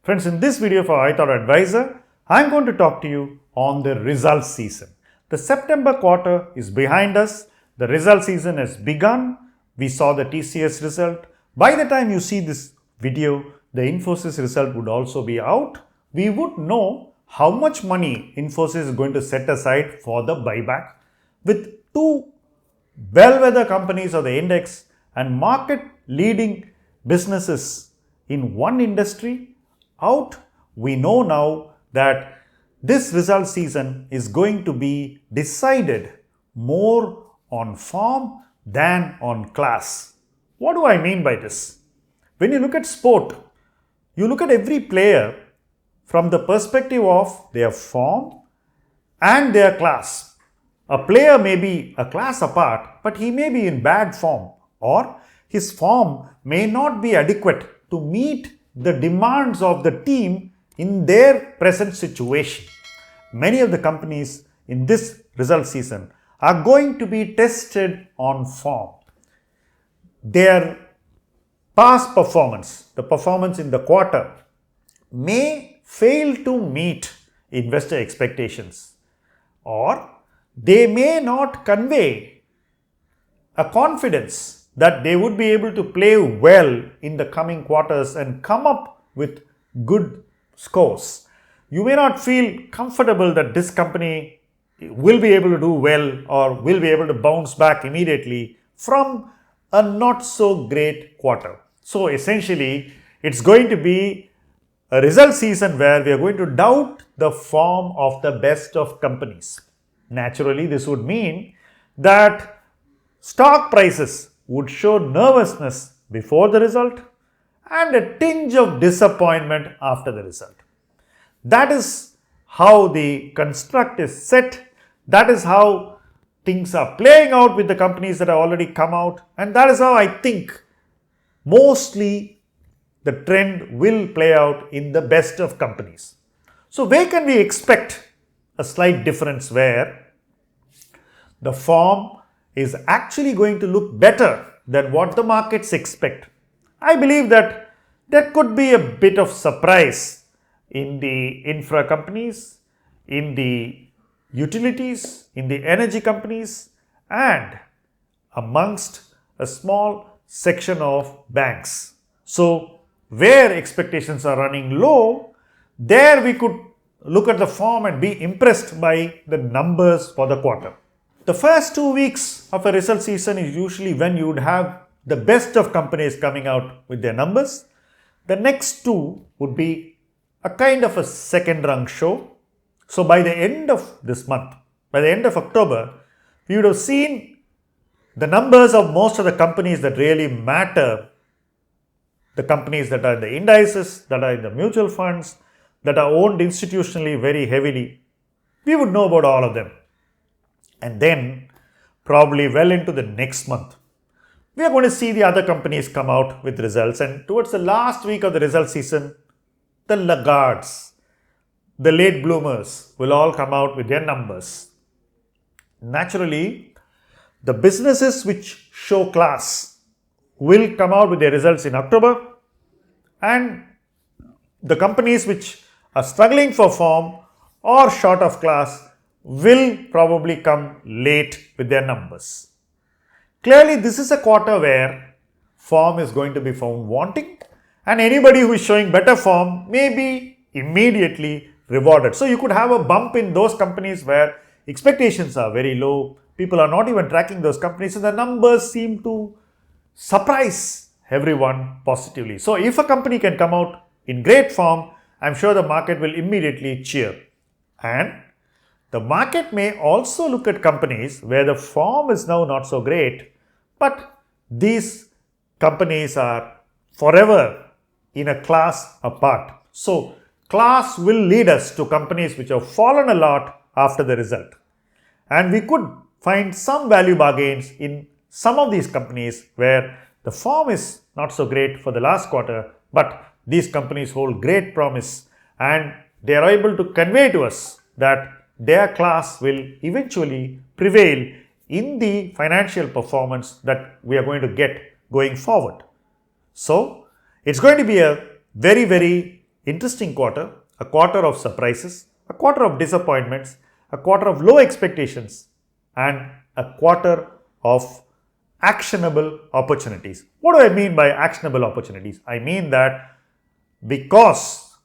Friends, in this video for iThought Advisor, I'm going to talk to you on the results season. The September quarter is behind us. The result season has begun. We saw the TCS result. By the time you see this video, the Infosys result would also be out. We would know how much money Infosys is going to set aside for the buyback. With two bellwether companies of the index and market leading businesses in one industry out, we know now that this result season is going to be decided more on form than on class. What do I mean by this? When you look at sport, you look at every player from the perspective of their form and their class. A player may be a class apart, but he may be in bad form, or his form may not be adequate to meet the demands of the team in their present situation. Many of the companies in this result season are going to be tested on form. Their past performance, the performance in the quarter, may fail to meet investor expectations, or they may not convey a confidence that they would be able to play well in the coming quarters and come up with good scores. You may not feel comfortable that this company will be able to do well or will be able to bounce back immediately from a not so great quarter. So essentially, it's going to be a result season where we are going to doubt the form of the best of companies. Naturally, this would mean that stock prices would show nervousness before the result and a tinge of disappointment after the result. That is how the construct is set. That is how things are playing out with the companies that have already come out. And that is how I think mostly the trend will play out in the best of companies. So where can we expect a slight difference where the form is actually going to look better than what the markets expect? I believe that there could be a bit of surprise in the infra companies, in the utilities, in the energy companies, and amongst a small section of banks. So where expectations are running low, there we could look at the form and be impressed by the numbers for the quarter. The first 2 weeks of a result season is usually when you would have the best of companies coming out with their numbers. The next two would be a kind of a second rung show. So by the end of this month, by the end of October, we would have seen the numbers of most of the companies that really matter, the companies that are in the indices, that are in the mutual funds, that are owned institutionally very heavily. We would know about all of them. And then, probably well into the next month, we are going to see the other companies come out with results. And towards the last week of the result season, the laggards, the late bloomers will all come out with their numbers. Naturally, the businesses which show class will come out with their results in October, and the companies which are struggling for form or short of class will probably come late with their numbers. Clearly, this is a quarter where form is going to be found wanting, and anybody who is showing better form may be immediately rewarded. So you could have a bump in those companies where expectations are very low, people are not even tracking those companies, and the numbers seem to surprise everyone positively. So if a company can come out in great form, I'm sure the market will immediately cheer. And the market may also look at companies where the form is now not so great, but these companies are forever in a class apart. So class will lead us to companies which have fallen a lot after the result. And we could find some value bargains in some of these companies where the form is not so great for the last quarter, but these companies hold great promise and they are able to convey to us that their class will eventually prevail in the financial performance that we are going to get going forward. So, it's going to be a very, very interesting quarter, a quarter of surprises, a quarter of disappointments, a quarter of low expectations, and a quarter of actionable opportunities. What do I mean by actionable opportunities? I mean that because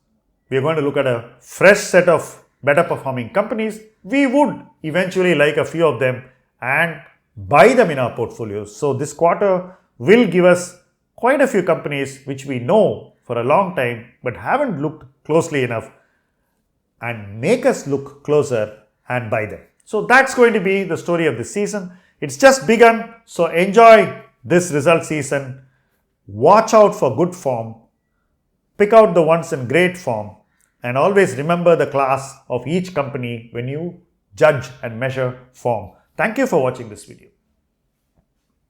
we are going to look at a fresh set of better performing companies, we would eventually like a few of them and buy them in our portfolios. So this quarter will give us quite a few companies which we know for a long time but haven't looked closely enough and make us look closer and buy them. So that's going to be the story of this season. It's just begun, so enjoy this result season. Watch out for good form. Pick out the ones in great form. And always remember the class of each company when you judge and measure form. Thank you for watching this video.